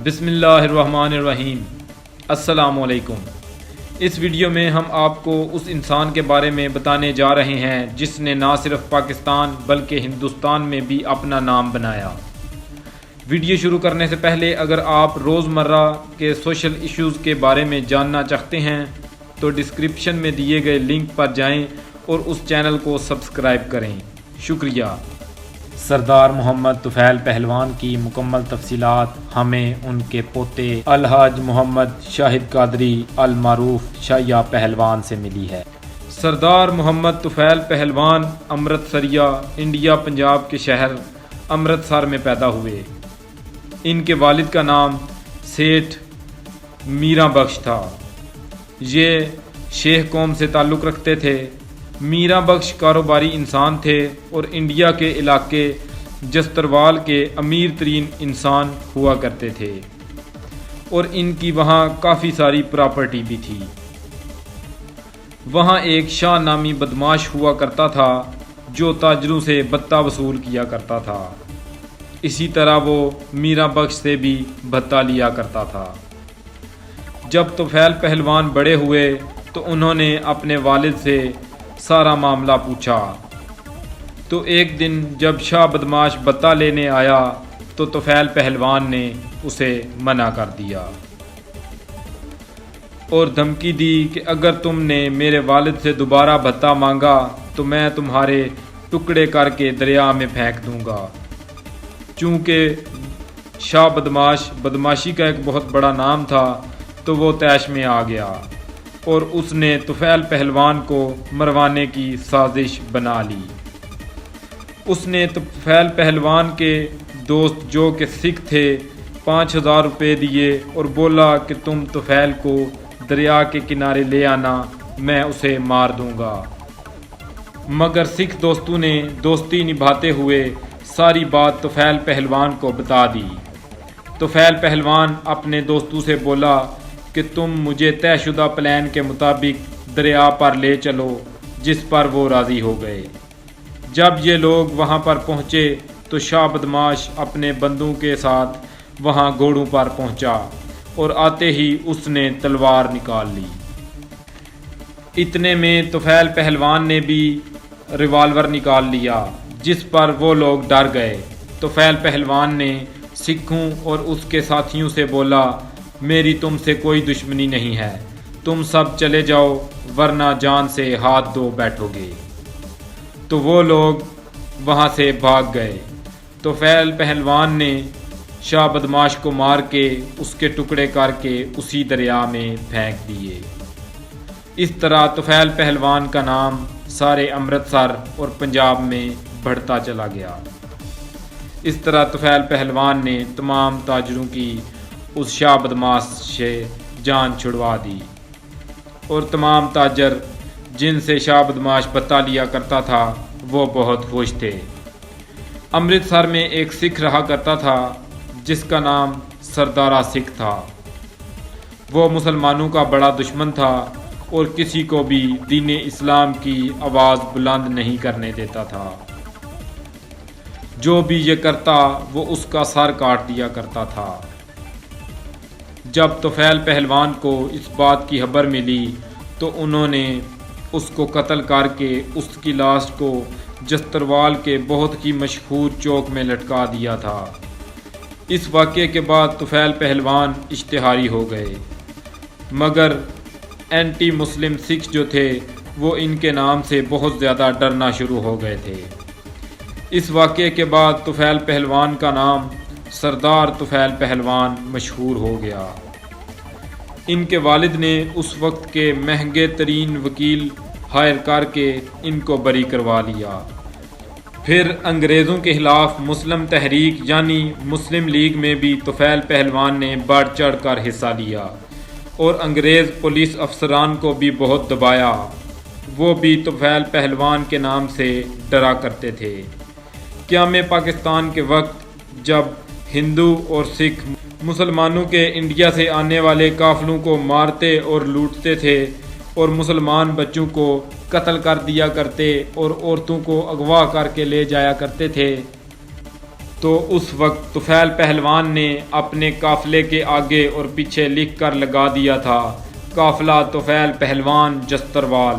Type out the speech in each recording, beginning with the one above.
بسم اللہ الرحمن الرحیم۔ السلام علیکم۔ اس ویڈیو میں ہم آپ کو اس انسان کے بارے میں بتانے جا رہے ہیں جس نے نہ صرف پاکستان بلکہ ہندوستان میں بھی اپنا نام بنایا۔ ویڈیو شروع کرنے سے پہلے اگر آپ روزمرہ کے سوشل ایشوز کے بارے میں جاننا چاہتے ہیں تو ڈسکرپشن میں دیے گئے لنک پر جائیں اور اس چینل کو سبسکرائب کریں۔ شکریہ۔ سردار محمد طفیل پہلوان کی مکمل تفصیلات ہمیں ان کے پوتے الحاج محمد شاہد قادری المعروف شاہیہ پہلوان سے ملی ہے۔ سردار محمد طفیل پہلوان امرتسریہ انڈیا پنجاب کے شہر امرتسر میں پیدا ہوئے۔ ان کے والد کا نام سیٹھ میراں بخش تھا۔ یہ شیخ قوم سے تعلق رکھتے تھے۔ میراں بخش کاروباری انسان تھے اور انڈیا کے علاقے جستروال کے امیر ترین انسان ہوا کرتے تھے اور ان کی وہاں کافی ساری پراپرٹی بھی تھی۔ وہاں ایک شاہ نامی بدماش ہوا کرتا تھا جو تاجروں سے بھتہ وصول کیا کرتا تھا۔ اسی طرح وہ میراں بخش سے بھی بھتہ لیا کرتا تھا۔ جب طفیل پہلوان بڑے ہوئے تو انہوں نے اپنے والد سے سارا معاملہ پوچھا تو ایک دن جب شاہ بدماش بھتہ لینے آیا تو طفیل پہلوان نے اسے منع کر دیا اور دھمکی دی کہ اگر تم نے میرے والد سے دوبارہ بھتہ مانگا تو میں تمہارے ٹکڑے کر کے دریا میں پھینک دوں گا۔ چونکہ شاہ بدماش بدماشی کا ایک بہت بڑا نام تھا تو وہ طیش میں آ گیا اور اس نے طفیل پہلوان کو مروانے کی سازش بنا لی۔ اس نے طفیل پہلوان کے دوست جو کہ سکھ تھے 5000 روپے دیے اور بولا کہ تم طفیل کو دریا کے کنارے لے آنا، میں اسے مار دوں گا۔ مگر سکھ دوستوں نے دوستی نبھاتے ہوئے ساری بات طفیل پہلوان کو بتا دی۔ طفیل پہلوان اپنے دوستوں سے بولا کہ تم مجھے طے شدہ پلان کے مطابق دریا پر لے چلو، جس پر وہ راضی ہو گئے۔ جب یہ لوگ وہاں پر پہنچے تو شاہ بدماش اپنے بندوں کے ساتھ وہاں گھوڑوں پر پہنچا اور آتے ہی اس نے تلوار نکال لی۔ اتنے میں طفیل پہلوان نے بھی ریوالور نکال لیا، جس پر وہ لوگ ڈر گئے۔ طفیل پہلوان نے سکھوں اور اس کے ساتھیوں سے بولا میری تم سے کوئی دشمنی نہیں ہے، تم سب چلے جاؤ ورنہ جان سے ہاتھ دھو بیٹھو گے۔ تو وہ لوگ وہاں سے بھاگ گئے۔ طفیل پہلوان نے شاہ بدماش کو مار کے اس کے ٹکڑے کر کے اسی دریا میں پھینک دیے۔ اس طرح طفیل پہلوان کا نام سارے امرتسر اور پنجاب میں بڑھتا چلا گیا۔ اس طرح طفیل پہلوان نے تمام تاجروں کی اس شاہ بدماش سے جان چھڑوا دی اور تمام تاجر جن سے شاہ بدماش بھتہ لیا کرتا تھا وہ بہت خوش تھے۔ امرتسر میں ایک سکھ رہا کرتا تھا جس کا نام سردارا سکھ تھا۔ وہ مسلمانوں کا بڑا دشمن تھا اور کسی کو بھی دین اسلام کی آواز بلند نہیں کرنے دیتا تھا۔ جو بھی یہ کرتا وہ اس کا سر کاٹ دیا کرتا تھا۔ جب طفیل پہلوان کو اس بات کی خبر ملی تو انہوں نے اس کو قتل کر کے اس کی لاش کو جستروال کے بہت ہی مشہور چوک میں لٹکا دیا تھا۔ اس واقعے کے بعد طفیل پہلوان اشتہاری ہو گئے، مگر اینٹی مسلم سکھ جو تھے وہ ان کے نام سے بہت زیادہ ڈرنا شروع ہو گئے تھے۔ اس واقعے کے بعد طفیل پہلوان کا نام سردار طفیل پہلوان مشہور ہو گیا۔ ان کے والد نے اس وقت کے مہنگے ترین وکیل ہائر کر کے ان کو بری کروا لیا۔ پھر انگریزوں کے خلاف مسلم تحریک یعنی مسلم لیگ میں بھی طفیل پہلوان نے بڑھ چڑھ کر حصہ لیا اور انگریز پولیس افسران کو بھی بہت دبایا۔ وہ بھی طفیل پہلوان کے نام سے ڈرا کرتے تھے۔ قیام پاکستان کے وقت جب ہندو اور سکھ مسلمانوں کے انڈیا سے آنے والے قافلوں کو مارتے اور لوٹتے تھے اور مسلمان بچوں کو قتل کر دیا کرتے اور عورتوں کو اغوا کر کے لے جایا کرتے تھے، تو اس وقت طفیل پہلوان نے اپنے قافلے کے آگے اور پیچھے لکھ کر لگا دیا تھا قافلہ طفیل پہلوان جستروال،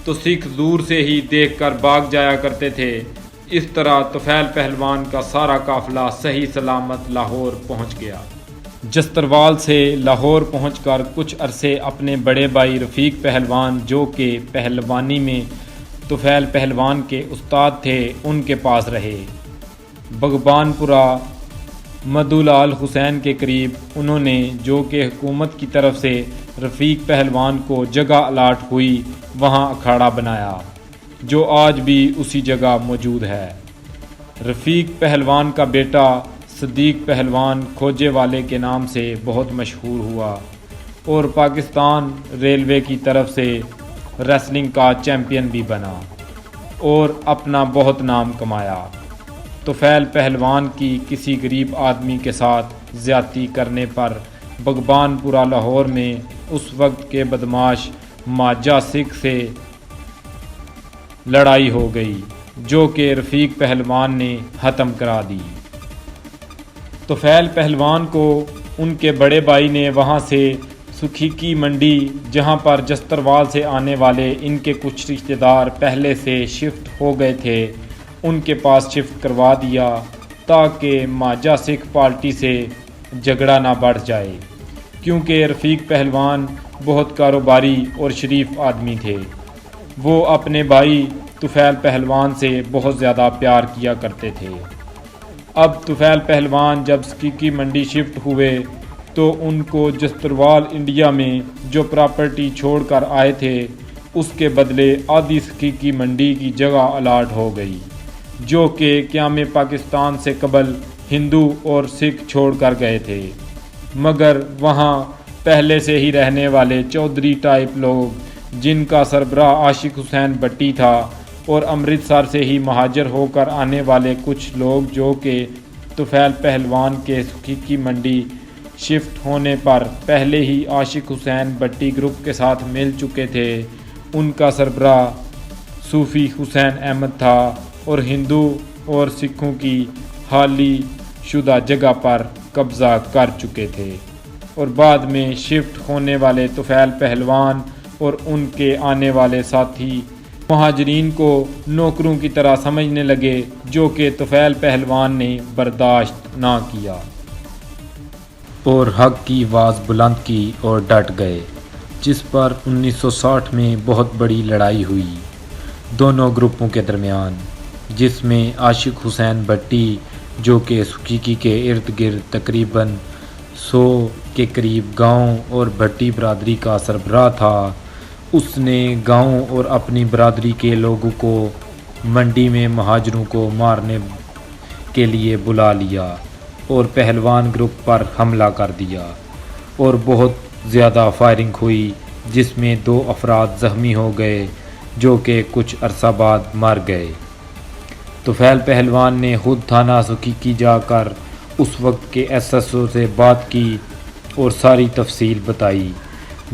تو سکھ دور سے ہی دیکھ کر بھاگ جایا کرتے تھے۔ اس طرح طفیل پہلوان کا سارا قافلہ صحیح سلامت لاہور پہنچ گیا۔ جستروال سے لاہور پہنچ کر کچھ عرصے اپنے بڑے بھائی رفیق پہلوان، جو کہ پہلوانی میں طفیل پہلوان کے استاد تھے، ان کے پاس رہے۔ بھگبان پورہ مدھو لال حسین کے قریب انہوں نے، جو کہ حکومت کی طرف سے رفیق پہلوان کو جگہ الاٹ ہوئی، وہاں اکھاڑا بنایا، جو آج بھی اسی جگہ موجود ہے۔ رفیق پہلوان کا بیٹا صدیق پہلوان کھوجے والے کے نام سے بہت مشہور ہوا اور پاکستان ریلوے کی طرف سے ریسلنگ کا چیمپئن بھی بنا اور اپنا بہت نام کمایا۔ طفیل پہلوان کی کسی غریب آدمی کے ساتھ زیادتی کرنے پر بھگبان پورہ لاہور میں اس وقت کے بدماش ماجا سکھ سے لڑائی ہو گئی، جو کہ رفیق پہلوان نے ختم کرا دی۔ طفیل پہلوان کو ان کے بڑے بھائی نے وہاں سے سکھی کی منڈی، جہاں پر جستروال سے آنے والے ان کے کچھ رشتہ دار پہلے سے شفٹ ہو گئے تھے، ان کے پاس شفٹ کروا دیا تاکہ ماجا سکھ پارٹی سے جھگڑا نہ بڑھ جائے، کیونکہ رفیق پہلوان بہت کاروباری اور شریف آدمی تھے۔ وہ اپنے بھائی طفیل پہلوان سے بہت زیادہ پیار کیا کرتے تھے۔ اب طفیل پہلوان جب سکھی منڈی شفٹ ہوئے تو ان کو جستروال انڈیا میں جو پراپرٹی چھوڑ کر آئے تھے، اس کے بدلے آدھی سکھی منڈی کی جگہ الاٹ ہو گئی، جو کہ قیام پاکستان سے قبل ہندو اور سکھ چھوڑ کر گئے تھے، مگر وہاں پہلے سے ہی رہنے والے چودھری ٹائپ لوگ، جن کا سربراہ عاشق حسین بٹی تھا، اور امرتسر سے ہی مہاجر ہو کر آنے والے کچھ لوگ، جو کہ طفیل پہلوان کے سکھی منڈی شفٹ ہونے پر پہلے ہی عاشق حسین بٹی گروپ کے ساتھ مل چکے تھے۔ ان کا سربراہ صوفی حسین احمد تھا اور ہندو اور سکھوں کی خالی شدہ جگہ پر قبضہ کر چکے تھے، اور بعد میں شفٹ ہونے والے طفیل پہلوان اور ان کے آنے والے ساتھی مہاجرین کو نوکروں کی طرح سمجھنے لگے، جو کہ طفیل پہلوان نے برداشت نہ کیا اور حق کی آواز بلند کی اور ڈٹ گئے، جس پر 1960 میں بہت بڑی لڑائی ہوئی دونوں گروپوں کے درمیان، جس میں عاشق حسین بٹی، جو کہ سکھی کے ارد گرد تقریباً 100 کے قریب گاؤں اور بھٹی برادری کا سربراہ تھا، اس نے گاؤں اور اپنی برادری کے لوگوں کو منڈی میں مہاجروں کو مارنے کے لیے بلا لیا اور پہلوان گروپ پر حملہ کر دیا اور بہت زیادہ فائرنگ ہوئی، جس میں 2 افراد زخمی ہو گئے، جو کہ کچھ عرصہ بعد مر گئے۔ طفیل پہلوان نے خود تھانہ سکھی جا کر اس وقت کے ایس ایچ او سے بات کی اور ساری تفصیل بتائی،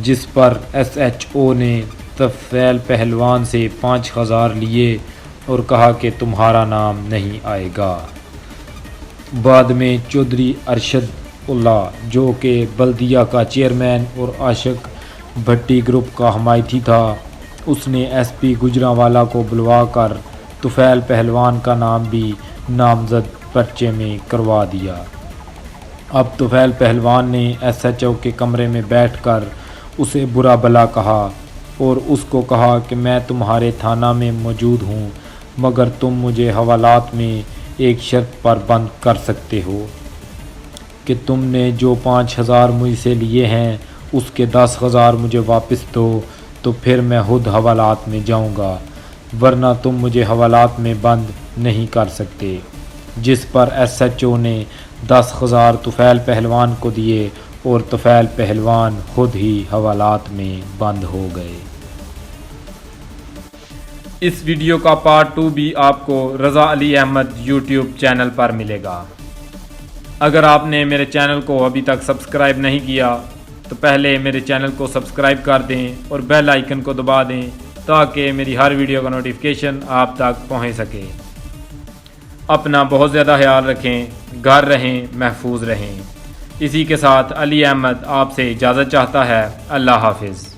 جس پر ایس ایچ او نے طفیل پہلوان سے 5000 لیے اور کہا کہ تمہارا نام نہیں آئے گا۔ بعد میں چودھری ارشد اللہ، جو کہ بلدیہ کا چیئرمین اور عاشق بھٹی گروپ کا حمایتی تھا، اس نے ایس پی گجرانوالہ کو بلوا کر طفیل پہلوان کا نام بھی نامزد پرچے میں کروا دیا۔ اب طفیل پہلوان نے ایس ایچ او کے کمرے میں بیٹھ کر اسے برا بھلا کہا اور اس کو کہا کہ میں تمہارے تھانہ میں موجود ہوں، مگر تم مجھے حوالات میں ایک شرط پر بند کر سکتے ہو کہ تم نے جو 5000 مجھ سے لیے ہیں اس کے 10,000 مجھے واپس دو، تو پھر میں خود حوالات میں جاؤں گا، ورنہ تم مجھے حوالات میں بند نہیں کر سکتے۔ جس پر ایس ایچ او نے 10,000 طفیل پہلوان کو دیے اور طفیل پہلوان خود ہی حوالات میں بند ہو گئے۔ اس ویڈیو کا پارٹ 2 بھی آپ کو رضا علی احمد یوٹیوب چینل پر ملے گا۔ اگر آپ نے میرے چینل کو ابھی تک سبسکرائب نہیں کیا تو پہلے میرے چینل کو سبسکرائب کر دیں اور بیل آئیکن کو دبا دیں تاکہ میری ہر ویڈیو کا نوٹیفیکیشن آپ تک پہنچ سکے۔ اپنا بہت زیادہ خیال رکھیں، گھر رہیں، محفوظ رہیں۔ اسی کے ساتھ علی احمد آپ سے اجازت چاہتا ہے۔ اللہ حافظ۔